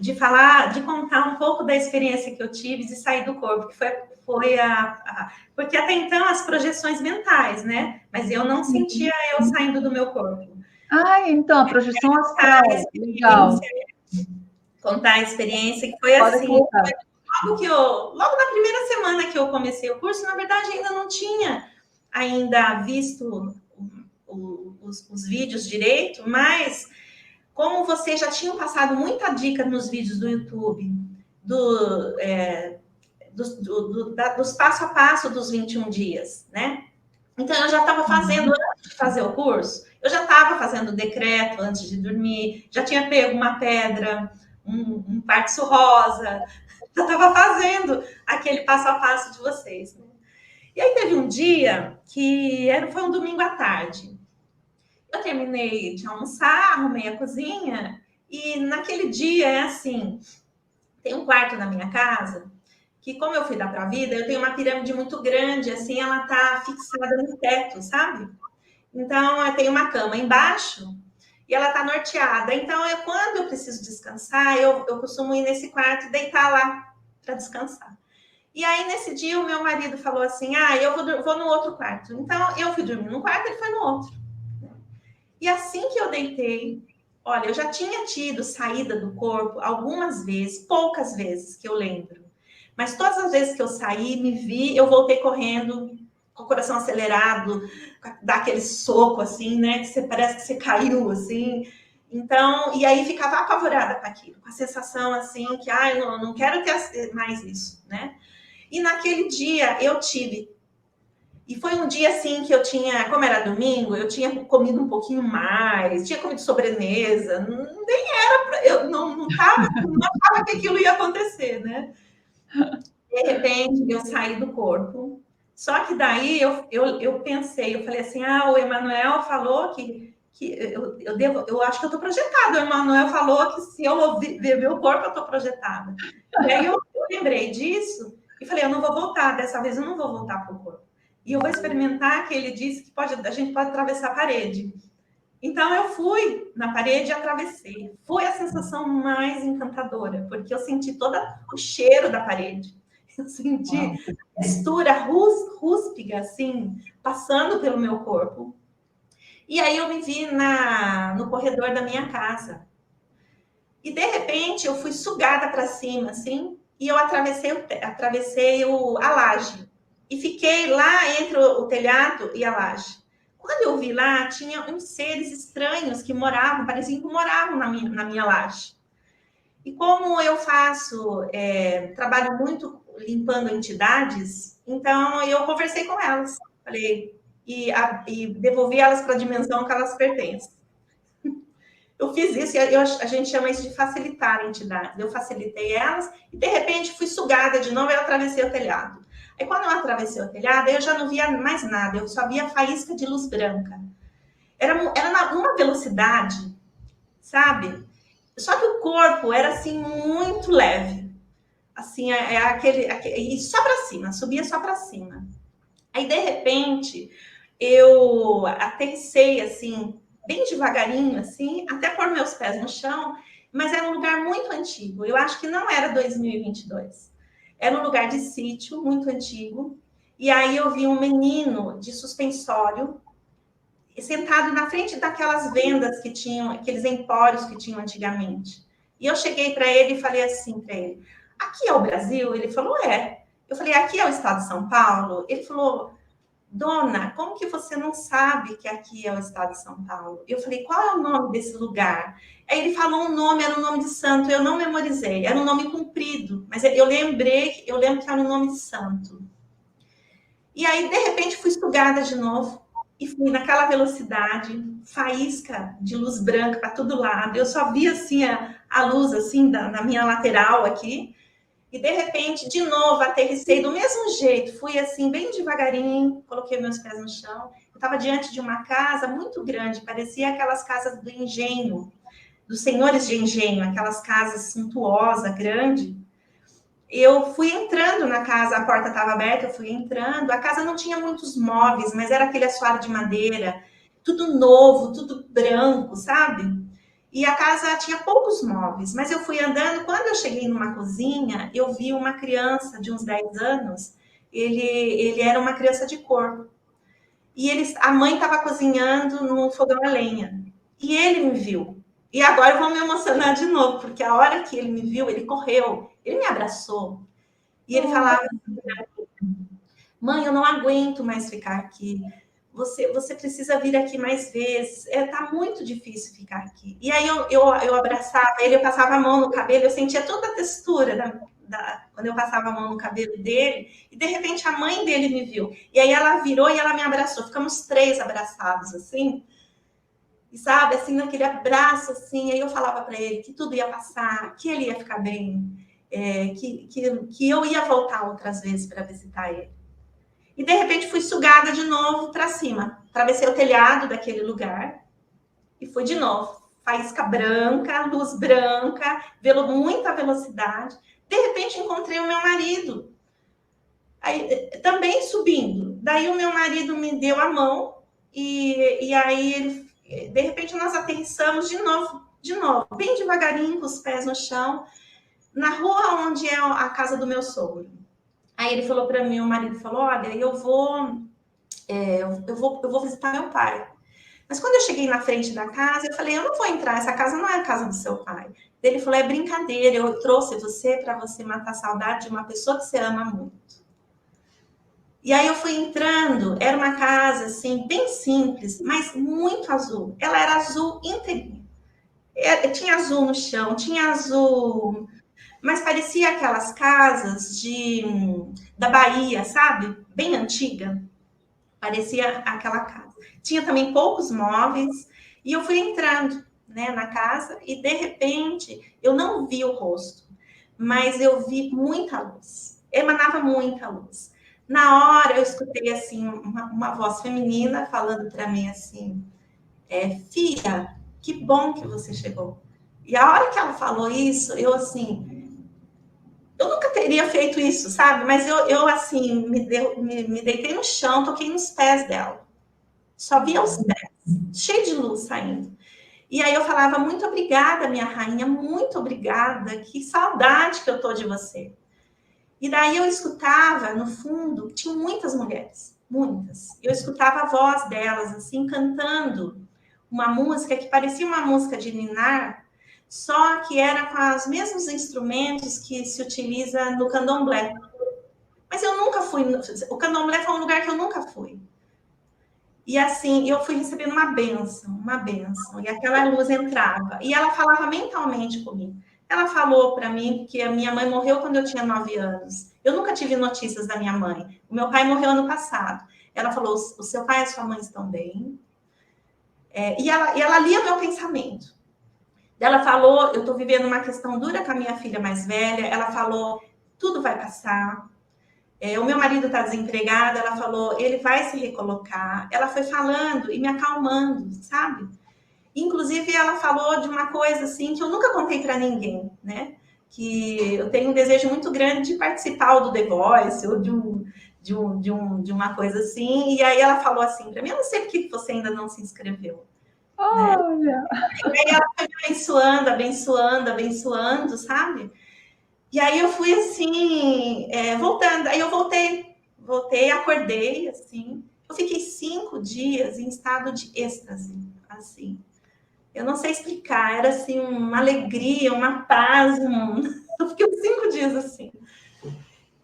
de falar, de contar um pouco da experiência que eu tive de sair do corpo, que foi porque até então as projeções mentais, né? Mas eu não sentia eu saindo do meu corpo. Então, a projeção astral, legal. Contar a experiência que foi Pode assim. contar. Logo na primeira semana que eu comecei o curso, na verdade, ainda não tinha visto os vídeos direito, mas como vocês já tinham passado muita dica nos vídeos do YouTube, dos passo a passo dos 21 dias, né? Então, eu já estava fazendo, antes de fazer o curso, eu já estava fazendo o decreto antes de dormir, já tinha pego uma pedra, um quartzo rosa, já estava fazendo aquele passo a passo de vocês. Né? E aí teve um dia que foi um domingo à tarde. Eu terminei de almoçar, arrumei a cozinha, e naquele dia é assim, tem um quarto na minha casa que, como eu fui da Pra Vida, eu tenho uma pirâmide muito grande, assim, ela tá fixada no teto, sabe? Então, eu tenho uma cama embaixo e ela tá norteada. Então, quando eu preciso descansar, eu costumo ir nesse quarto e deitar lá para descansar. E aí, nesse dia, o meu marido falou assim, eu vou no outro quarto. Então, eu fui dormir num quarto, ele foi no outro. E assim que eu deitei, olha, eu já tinha tido saída do corpo algumas vezes, poucas vezes que eu lembro. Mas todas as vezes que eu saí, me vi, eu voltei correndo, com o coração acelerado, dá aquele soco assim, né? Que parece que você caiu assim. Então, e aí ficava apavorada com aquilo, com a sensação assim que, não quero ter mais isso, né? E naquele dia eu tive. E foi um dia assim que eu tinha, como era domingo, eu tinha comido um pouquinho mais, tinha comido sobremesa, nem era, eu não achava que aquilo ia acontecer, né? De repente, eu saí do corpo. Só que daí eu pensei, eu falei assim, o Emanuel falou que eu acho que eu estou projetada. O Emanuel falou que se eu ver meu corpo, eu estou projetada. E aí eu lembrei disso e falei, eu não vou voltar, dessa vez eu não vou voltar para o corpo. E eu vou experimentar que ele disse que a gente pode atravessar a parede. Então eu fui na parede e atravessei. Foi a sensação mais encantadora, porque eu senti todo o cheiro da parede. Eu senti a textura rústica, assim, passando pelo meu corpo. E aí eu me vi no corredor da minha casa. E, de repente, eu fui sugada para cima, assim, e eu atravessei a laje. E fiquei lá entre o telhado e a laje. Quando eu vi lá, tinha uns seres estranhos que pareciam que moravam na minha laje. E como eu trabalho muito limpando entidades, então eu conversei com elas, falei, e devolvi elas para a dimensão que elas pertencem. Eu fiz isso, a gente chama isso de facilitar a entidade. Eu facilitei elas e, de repente, fui sugada de novo e eu atravessei o telhado. Aí, quando eu atravessei o telhado, eu já não via mais nada, eu só via faísca de luz branca. Era numa velocidade, sabe? Só que o corpo era, assim, muito leve. Assim, e só para cima, subia só para cima. Aí, de repente, eu aterrissei, assim, bem devagarinho, assim, até pôr meus pés no chão, mas era um lugar muito antigo. Eu acho que não era 2022. Era um lugar de sítio muito antigo. E aí eu vi um menino de suspensório sentado na frente daquelas vendas que tinham, aqueles empórios que tinham antigamente. E eu cheguei para ele e falei assim para ele, aqui é o Brasil? Ele falou, é. Eu falei, aqui é o estado de São Paulo? Ele falou, dona, como que você não sabe que aqui é o estado de São Paulo? Eu falei, qual é o nome desse lugar? Aí ele falou um nome, era um nome de santo, eu não memorizei, era um nome comprido, mas eu lembro que era um nome de santo. E aí, de repente, fui sugada de novo e fui naquela velocidade, faísca de luz branca para todo lado. Eu só via assim a luz assim na minha lateral aqui. E, de repente, de novo, aterrissei do mesmo jeito. Fui assim, bem devagarinho, coloquei meus pés no chão. Eu estava diante de uma casa muito grande, parecia aquelas casas do engenho, dos senhores de engenho, aquelas casas suntuosas, grandes. Eu fui entrando na casa, a porta estava aberta, eu fui entrando. A casa não tinha muitos móveis, mas era aquele assoalho de madeira, tudo novo, tudo branco, sabe? E a casa tinha poucos móveis, mas eu fui andando. Quando eu cheguei numa cozinha, eu vi uma criança de uns 10 anos. Ele era uma criança de cor. E a mãe estava cozinhando no fogão a lenha. E ele me viu. E agora eu vou me emocionar de novo, porque a hora que ele me viu, ele correu, ele me abraçou. E ele falava: mãe, eu não aguento mais ficar aqui. Você precisa vir aqui mais vezes. Tá muito difícil ficar aqui. E aí eu abraçava ele, eu passava a mão no cabelo, eu sentia toda a textura quando eu passava a mão no cabelo dele, e de repente a mãe dele me viu. E aí ela virou e ela me abraçou. Ficamos 3 abraçados, assim. E sabe, assim, naquele abraço, assim, aí eu falava para ele que tudo ia passar, que ele ia ficar bem, que eu ia voltar outras vezes para visitar ele. E, de repente, fui sugada de novo para cima. Atravessei o telhado daquele lugar e fui de novo. Faísca branca, luz branca, muita velocidade. De repente, encontrei o meu marido. Aí, também subindo. Daí, o meu marido me deu a mão e aí, de repente, nós aterrissamos de novo, bem devagarinho, com os pés no chão, na rua onde é a casa do meu sogro. Aí ele falou para mim, o marido falou: olha, eu vou visitar meu pai. Mas quando eu cheguei na frente da casa, eu falei: eu não vou entrar, essa casa não é a casa do seu pai. Ele falou: é brincadeira, eu trouxe você para você matar a saudade de uma pessoa que você ama muito. E aí eu fui entrando, era uma casa assim, bem simples, mas muito azul. Ela era azul inteirinha. Tinha azul no chão, tinha azul, mas parecia aquelas casas da Bahia, sabe? Bem antiga. Parecia aquela casa. Tinha também poucos móveis, e eu fui entrando, né, na casa, e de repente eu não vi o rosto, mas eu vi muita luz. Emanava muita luz. Na hora eu escutei assim uma voz feminina falando para mim assim: filha, que bom que você chegou. E a hora que ela falou isso, eu assim, eu nunca teria feito isso, sabe? Mas eu assim, me deitei no chão, toquei nos pés dela. Só via os pés, cheio de luz saindo. E aí eu falava: muito obrigada, minha rainha, muito obrigada. Que saudade que eu tô de você. E daí eu escutava, no fundo, tinha muitas mulheres, muitas. Eu escutava a voz delas, assim, cantando uma música que parecia uma música de ninar, só que era com os mesmos instrumentos que se utiliza no candomblé. Mas eu nunca fui. O candomblé foi um lugar que eu nunca fui. E assim, eu fui recebendo uma bênção. E aquela luz entrava. E ela falava mentalmente comigo. Ela falou para mim que a minha mãe morreu quando eu tinha 9 anos. Eu nunca tive notícias da minha mãe. O meu pai morreu ano passado. Ela falou: o seu pai e a sua mãe estão bem. E ela lia meu pensamento. Ela falou: eu estou vivendo uma questão dura com a minha filha mais velha. Ela falou: tudo vai passar. O meu marido está desempregado. Ela falou: ele vai se recolocar. Ela foi falando e me acalmando, sabe? Inclusive, ela falou de uma coisa assim que eu nunca contei para ninguém, né? Que eu tenho um desejo muito grande de participar do The Voice ou de uma coisa assim. E aí ela falou assim para mim: eu não sei por que você ainda não se inscreveu. Olha! Né? E aí ela foi abençoando, sabe? E aí eu fui assim, voltando. Aí eu voltei, acordei, assim. Eu fiquei 5 dias em estado de êxtase, assim. Eu não sei explicar, era assim, uma alegria, uma paz. Eu fiquei 5 dias assim.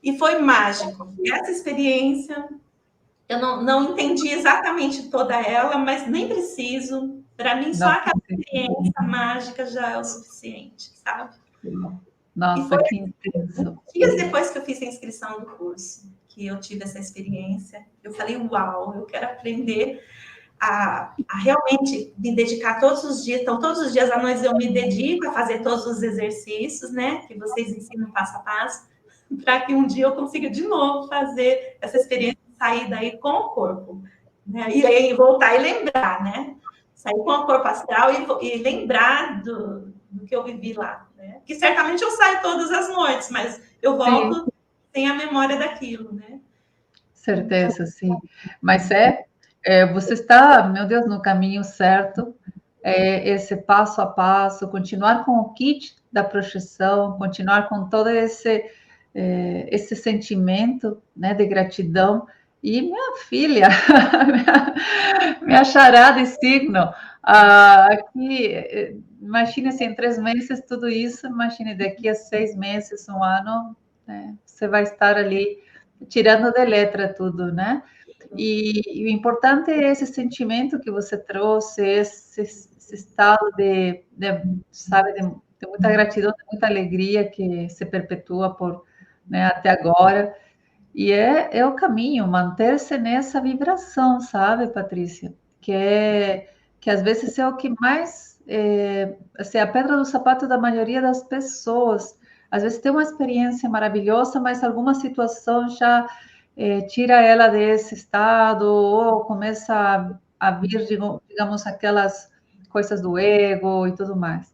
E foi mágico. Essa experiência, eu não entendi exatamente toda ela, mas nem preciso. Para mim, só aquela experiência mágica já é o suficiente, sabe? Nossa, que intenso. Dias depois que eu fiz a inscrição do curso, que eu tive essa experiência, eu falei: uau, eu quero aprender a realmente me dedicar todos os dias. Então, todos os dias à noite eu me dedico a fazer todos os exercícios, né, que vocês ensinam passo a passo, para que um dia eu consiga de novo fazer essa experiência de sair daí com o corpo, né, e aí voltar e lembrar, né, sair com o corpo astral e lembrar do que eu vivi lá, né, que certamente eu saio todas as noites, mas eu volto sem a memória daquilo, né. Certeza, sim. Mas você está, meu Deus, no caminho certo. esse passo a passo, continuar com o kit da projeção, continuar com todo esse sentimento, né, de gratidão. E minha filha, minha chará de signo, aqui, imagine se em 3 meses tudo isso, imagine daqui a 6 meses, um ano, né, você vai estar ali tirando de letra tudo, né? E o importante é esse sentimento que você trouxe, esse estado sabe, de muita gratidão, de muita alegria que se perpetua né, até agora. E é o caminho, manter-se nessa vibração, sabe, Patrícia? Que às vezes é o que mais, assim, a pedra do sapato da maioria das pessoas. Às vezes tem uma experiência maravilhosa, mas alguma situação já tira ela desse estado, ou começa a vir, digamos, aquelas coisas do ego e tudo mais.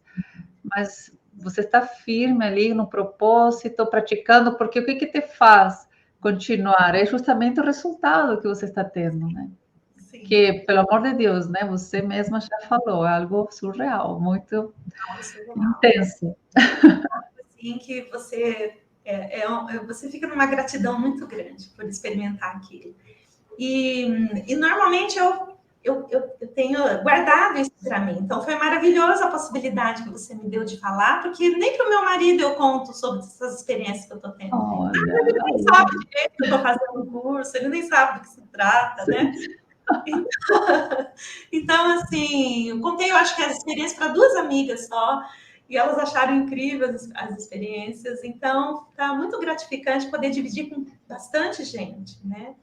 Mas você está firme ali no propósito, praticando, porque o que te faz continuar? É justamente o resultado que você está tendo, né? Sim. Que, pelo amor de Deus, né? Você mesma já falou, é algo surreal, muito intenso. Assim, que você você fica numa gratidão muito grande por experimentar aquilo. E normalmente eu tenho guardado isso para mim. Então, foi maravilhosa a possibilidade que você me deu de falar, porque nem para o meu marido eu conto sobre essas experiências que eu estou tendo. Ele nem sabe direito que eu estou fazendo um curso, ele nem sabe do que se trata, né? Então, assim, eu contei, eu acho que as experiências para 2 amigas só, e elas acharam incríveis as experiências. Então, está muito gratificante poder dividir com bastante gente, né?